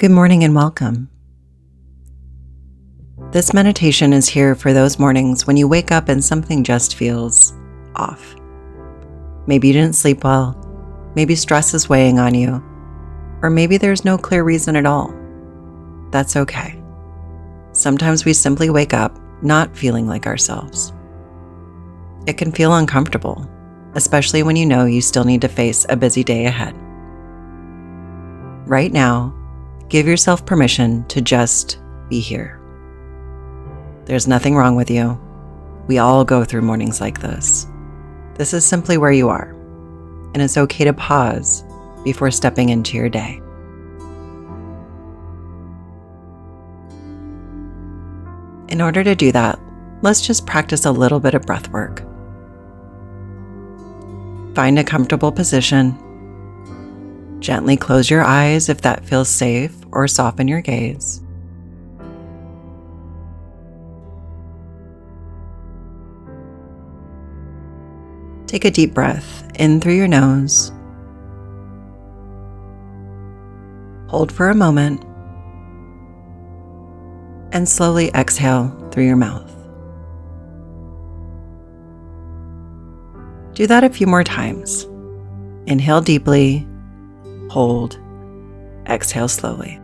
Good morning and welcome. This meditation is here for those mornings when you wake up and something just feels off. Maybe you didn't sleep well, maybe stress is weighing on you, or maybe there's no clear reason at all. That's okay. Sometimes we simply wake up not feeling like ourselves. It can feel uncomfortable, especially when you know you still need to face a busy day ahead. Right now, give yourself permission to just be here. There's nothing wrong with you. We all go through mornings like this. This is simply where you are, and it's okay to pause before stepping into your day. In order to do that, let's just practice a little bit of breath work. Find a comfortable position. Gently close your eyes if that feels safe, or soften your gaze. Take a deep breath in through your nose. Hold for a moment, and slowly exhale through your mouth. Do that a few more times. Inhale deeply. Hold, exhale slowly.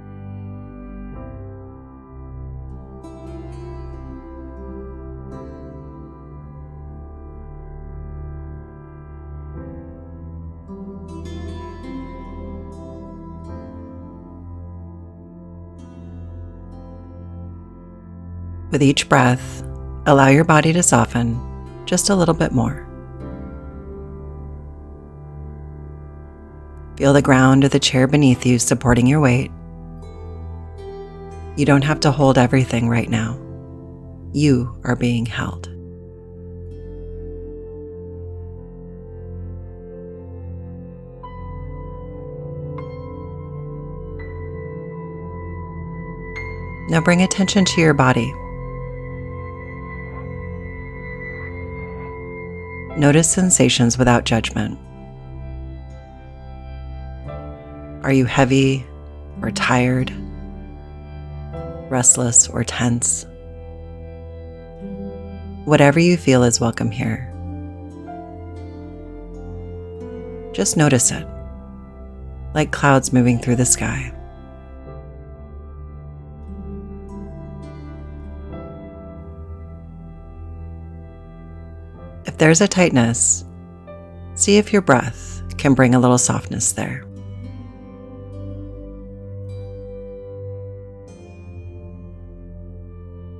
With each breath, allow your body to soften just a little bit more. Feel the ground or the chair beneath you supporting your weight. You don't have to hold everything right now. You are being held. Now bring attention to your body. Notice sensations without judgment. Are you heavy or tired, restless or tense? Whatever you feel is welcome here. Just notice it, like clouds moving through the sky. If there's a tightness, see if your breath can bring a little softness there.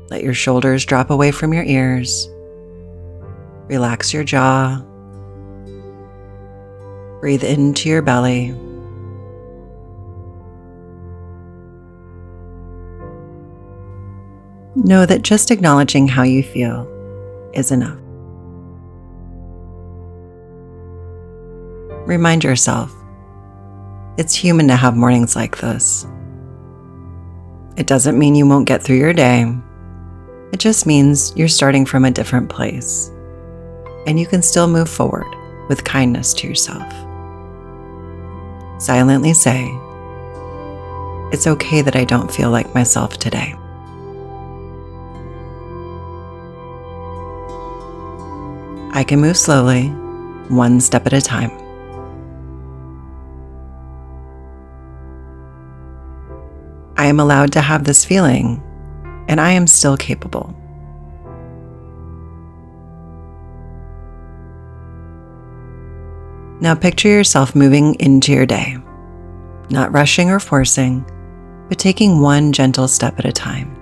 Let your shoulders drop away from your ears. Relax your jaw. Breathe into your belly. Know that just acknowledging how you feel is enough. Remind yourself, it's human to have mornings like this. It doesn't mean you won't get through your day. It just means you're starting from a different place, and you can still move forward with kindness to yourself. Silently say, "It's okay that I don't feel like myself today." I can move slowly, one step at a time. I am allowed to have this feeling, and I am still capable. Now picture yourself moving into your day, not rushing or forcing, but taking one gentle step at a time.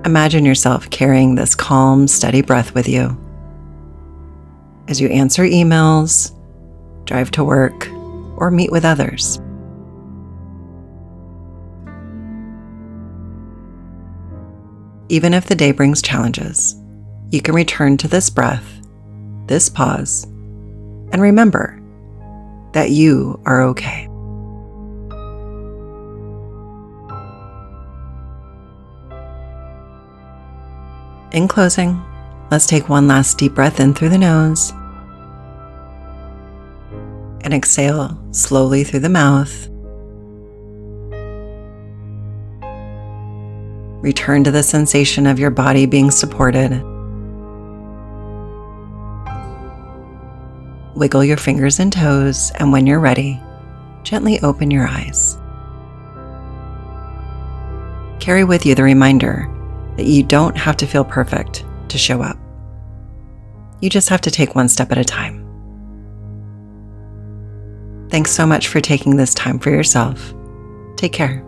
Imagine yourself carrying this calm, steady breath with you as you answer emails, drive to work, or meet with others. Even if the day brings challenges, you can return to this breath, this pause, and remember that you are okay. In closing, let's take one last deep breath in through the nose and exhale slowly through the mouth. Return to the sensation of your body being supported. Wiggle your fingers and toes, and when you're ready, gently open your eyes. Carry with you the reminder that you don't have to feel perfect to show up. You just have to take one step at a time. Thanks so much for taking this time for yourself. Take care.